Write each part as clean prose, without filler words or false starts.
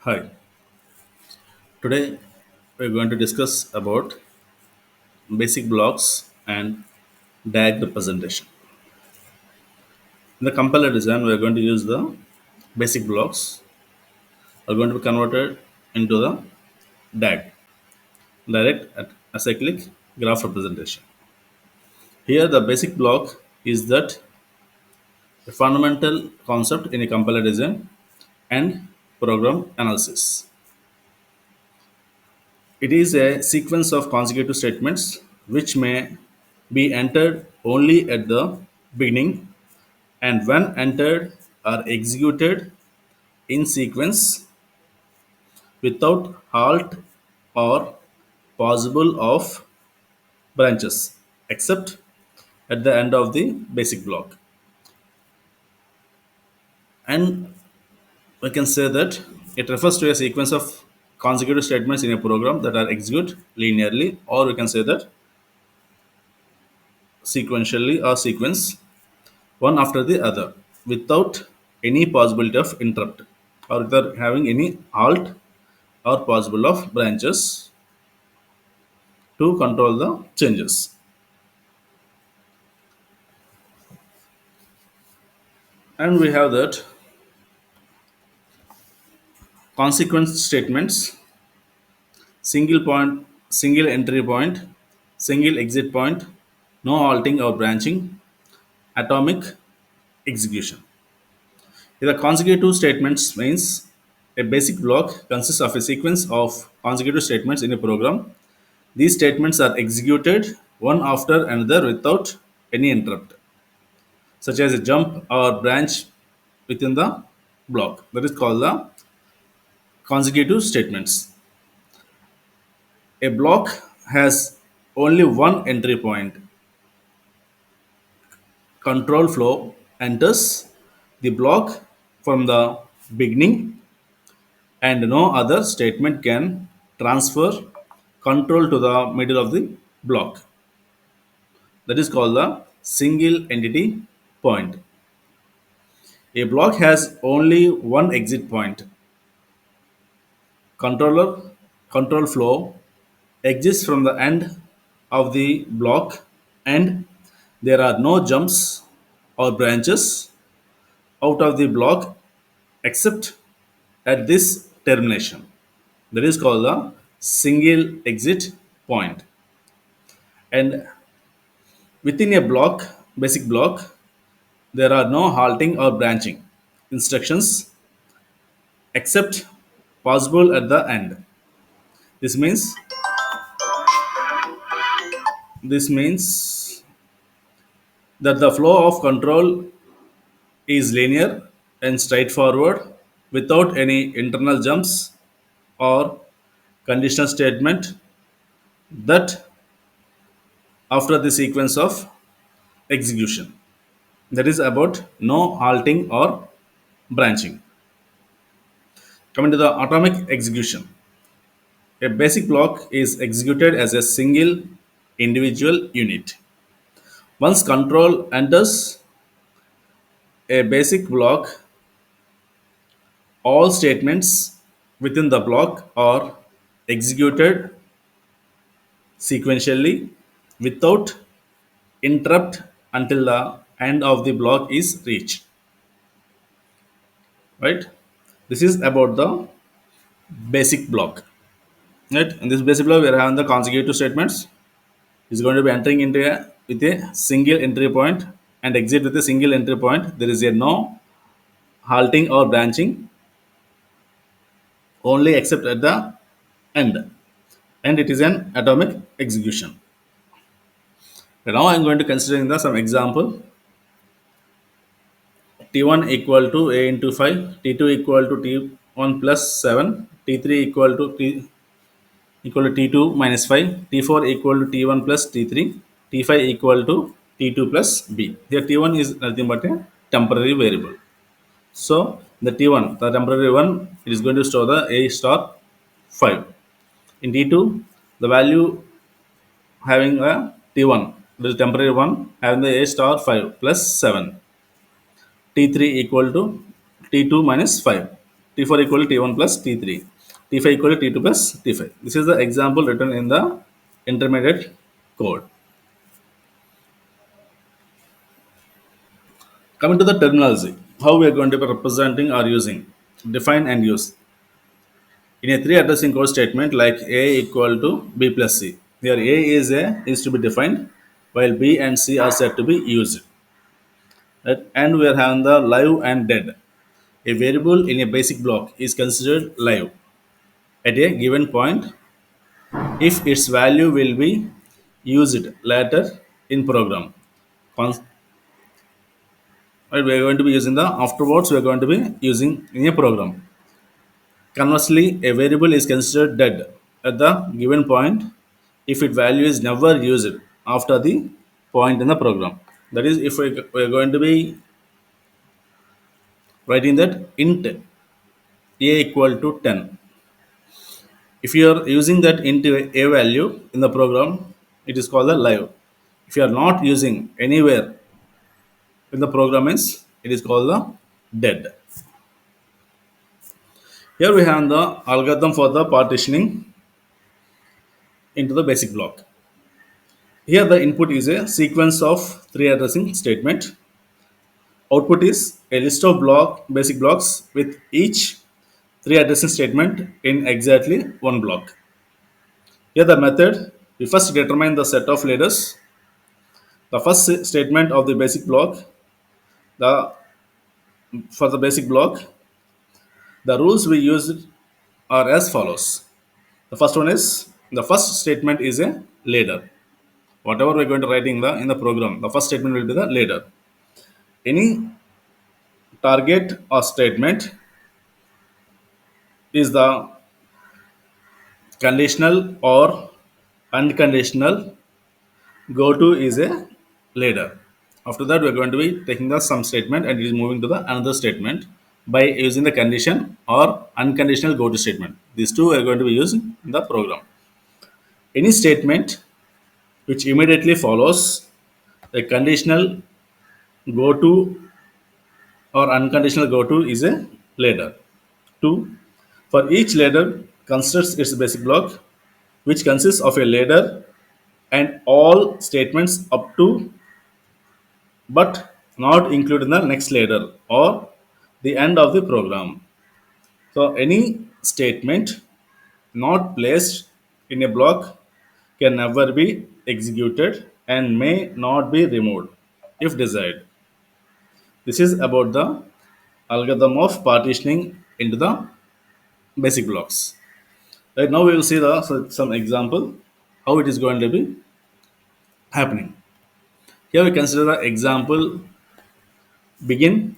Hi. Today we're going to discuss about basic blocks and DAG representation. In the compiler design, we're going to use the basic blocks are going to be converted into the DAG, direct acyclic graph representation. Here, the basic block is that a fundamental concept in a compiler design and program analysis. It is a sequence of consecutive statements which may be entered only at the beginning and when entered are executed in sequence without halt or possible of branches except at the end of the basic block. And we can say that it refers to a sequence of consecutive statements in a program that are executed linearly, or we can say that sequentially or sequence one after the other without any possibility of interrupt or without having any halt or possible of branches to control the changes. And we have that consequence statements, single point, single entry point, single exit point, no halting or branching, atomic execution. The consecutive statements means a basic block consists of a sequence of consecutive statements in a program. These statements are executed one after another without any interrupt, such as a jump or branch within the block. That is called the consecutive statements. A block has only one entry point. Control flow enters the block from the beginning, and no other statement can transfer control to the middle of the block. That is called the single entity point. A block has only one exit point. Controller control flow exists from the end of the block, and there are no jumps or branches out of the block except at this termination. That is called the single exit point. And within a block, basic block, there are no halting or branching instructions except possible at the end. This means this means that the flow of control is linear and straightforward without any internal jumps or conditional statement that after the sequence of execution. That is about no halting or branching. Coming to the atomic execution. A basic block is executed as a single individual unit. Once control enters a basic block, all statements within the block are executed sequentially without interrupt until the end of the block is reached. Right? This is about the basic block. Right? In this basic block, we are having the consecutive statements. Is going to be entering into a with a single entry point and exit with a single entry point. There is a no halting or branching only except at the end, and it is an atomic execution. Now I am going to considering the some example. T1 equal to a into 5, T2 equal to T1 plus 7, T3 equal to T2 minus 5, T4 equal to T1 plus T3, T5 equal to T2 plus B. Here T1 is nothing but a temporary variable. So the T1, the temporary one, it is going to store the A star 5. In T2, the value having a T1, the temporary one having the A star 5 plus 7. T3 equal to T2 minus 5. T4 equal to T1 plus T3, T5 equal to T2 plus T5. This is the example written in the intermediate code. Coming to the terminology, how we are going to be representing or using define and use. In a three addressing code statement like A equal to B plus C, here A is to be defined while B and C are said to be used. Right? And we are having the live and dead. A variable in a basic block is considered live at a given point if its value will be used later in program. Right, we are going to be using the afterwards we are going to be using in a program. Conversely, a variable is considered dead at the given point if its value is never used after the point in the program. That is, if we are going to be writing that int a equal to 10. If you are using that int a value in the program, it is called a live. If you are not using anywhere in the program, it is called the dead. Here we have the algorithm for the partitioning into the basic block. Here the input is a sequence of three addressing statement. Output is a list of basic blocks with each three addressing statement in exactly one block. Here the method, we first determine the set of leaders. The first statement of the basic block, the for the basic block, the rules we use are as follows. The first one is the first statement is a ladder. Whatever we're going to write in the program, the first statement will be the ladder. Any target or statement is the conditional or unconditional go to is a ladder. After that, we are going to be taking the some statement and it is moving to the another statement by using the condition or unconditional go to statement. These two are going to be used in the program. Any statement which immediately follows a conditional go to or unconditional go to is a ladder. Two, for each ladder considers its basic block, which consists of a ladder and all statements up to but not included in the next ladder or the end of the program. So any statement not placed in a block can never be executed and may not be removed if desired. This is about the algorithm of partitioning into the basic blocks. Right now we will see some example how it is going to be happening. Here we consider the example begin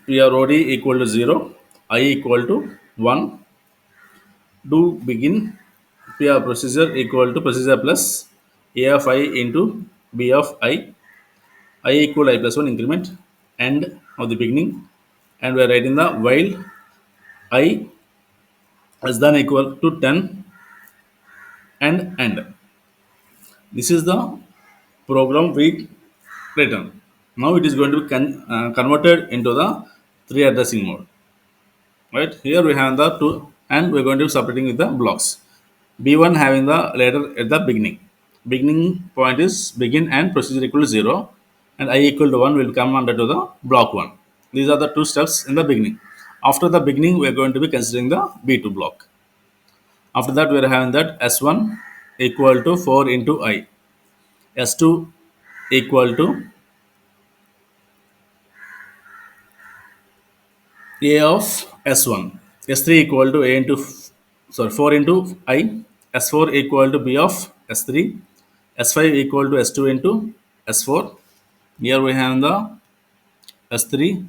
PROD equal to 0, I equal to 1, do begin PR procedure equal to procedure plus A of I into B of I equal to I plus 1 increment, end of the beginning, and we are writing the while I is then equal to 10 and end. This is the program we written. Now it is going to be converted into the three addressing mode. Right here we have the two, and we're going to be separating with the blocks. B1 having the ladder at the beginning. Beginning point is begin and procedure equal to 0, and I equal to 1 will come under to the block 1. These are the two steps in the beginning. After the beginning, we are going to be considering the B2 block. After that, we are having that S1 equal to 4 into I, S2 equal to A of S1, S3 equal to A into, sorry, 4 into I, S4 equal to B of S3, S5 equal to S2 into S4. Here we have the S3,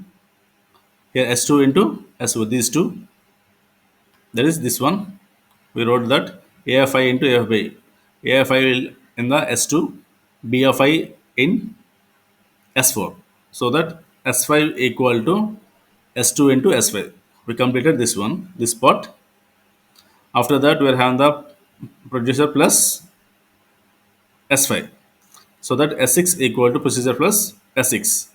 here S2 into S4, these two. That is this one. We wrote that A of I into A of B. A of I will in the S2, B of I in S4. So that S5 equal to S2 into S5. We completed this one, this part. After that, we are having the producer plus S5. So that S6 equal to procedure plus S6.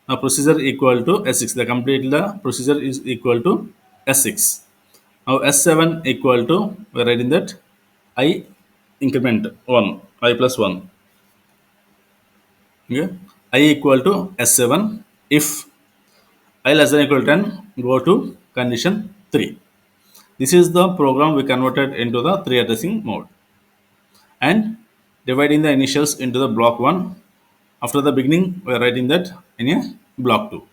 Now procedure equal to S6. The complete the procedure is equal to S6. Now S7 equal to, we are writing that I increment 1, I plus 1. Okay. I equal to S7 if I less than equal to 10, go to condition 3. This is the program we converted into the 3 addressing mode and dividing the initials into the block 1. After the beginning, we are writing that in a block 2.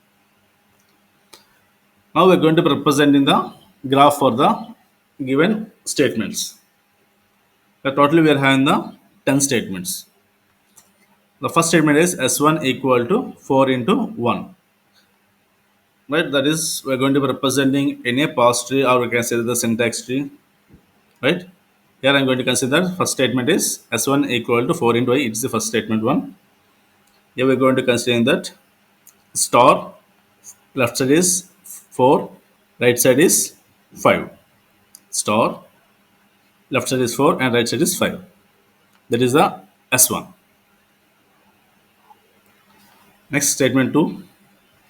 Now we are going to be representing the graph for the given statements. Totally we are having the 10 statements. The first statement is S1 equal to 4 into 1. Right, that is we are going to be representing in a parse tree, or we can say the syntax tree. Right, here I am going to consider first statement is S1 equal to 4 into I. It's the first statement 1. Here we are going to consider that star left side is 4, right side is 5. Star left side is 4 and right side is 5. That is the S1. Next statement 2,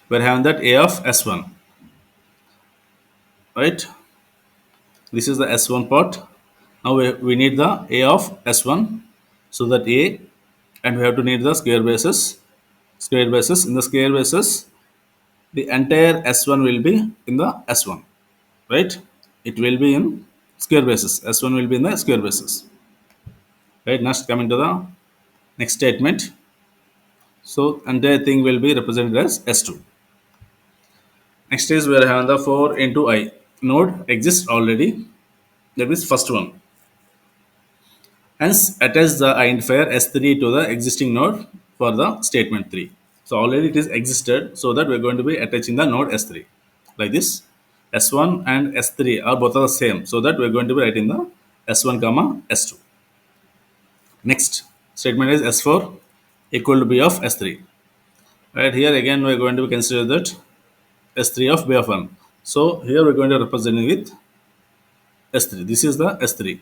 we are having that A of S1. Right, this is the S1 part. Now we need the A of S1, so that A, and we have to need the square basis. Square basis, in the square basis, the entire S1 will be in the S1. Right, it will be in square basis. S1 will be in the square basis. Right, next coming to the next statement. So entire thing will be represented as S2. Next is we are having the 4 into I. Node exists already. That is first one. Hence attach the identifier S3 to the existing node for the statement 3. So already it is existed, so that we are going to be attaching the node S3. Like this, S1 and S3 are both are the same, so that we are going to be writing the S1 comma S2. Next statement is S4 equal to B of S3. Right, here again we are going to consider that S3 of B of 1. So here we are going to represent it with S3. This is the S3.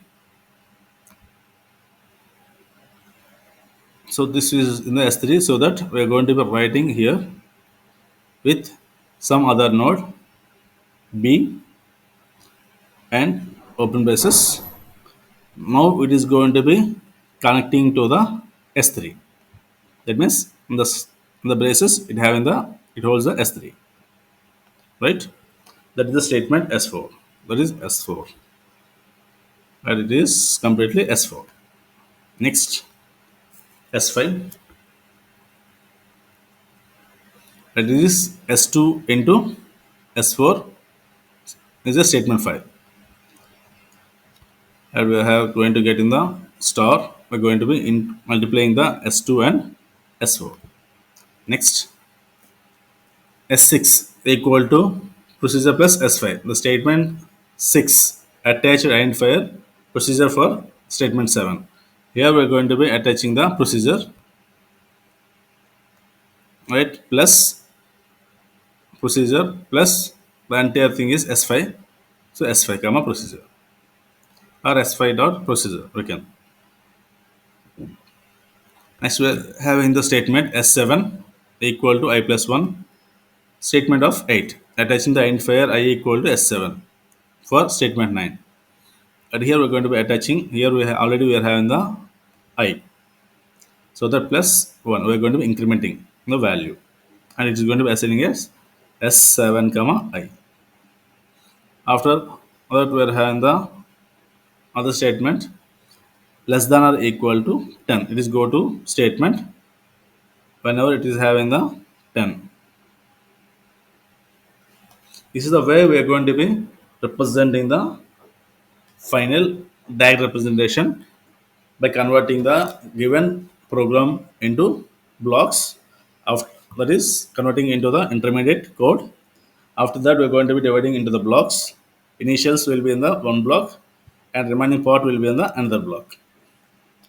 So this is in the S3, so that we are going to be writing here with some other node B and open braces. Now it is going to be connecting to the S3. That means in the braces it holds the S3. Right? That is the statement S4. That is S4. And it is completely S4. Next, S5. That is S2 into S4 is a statement 5. And we have going to get in the star. We're going to be in multiplying the S2 and S4. Next, S6 equal to procedure plus S5. The statement 6 attached identifier procedure for statement 7. Here we are going to be attaching the procedure, right, plus procedure plus the entire thing is S5. So S5 comma procedure or S5 dot procedure we can. Next we are having the statement S7 equal to I plus 1. Statement of 8 attaching the identifier I equal to S7 for statement 9. And here we're going to be attaching, here already we are having the I. So that plus 1, we're going to be incrementing the value. And it is going to be assigning as S7 comma I. After that we are having the other statement less than or equal to 10. It is go to statement whenever it is having the 10. This is the way we are going to be representing the final DAG representation by converting the given program into blocks. After that is converting into the intermediate code. After that, we're going to be dividing into the blocks. Initials will be in the one block, and remaining part will be in the another block.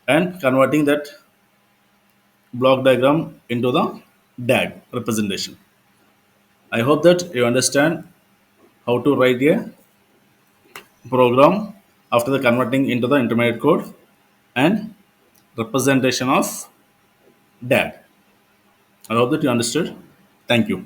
And converting that block diagram into the DAG representation. I hope that you understand how to write a program after the converting into the intermediate code and representation of DAG. I hope that you understood. Thank you.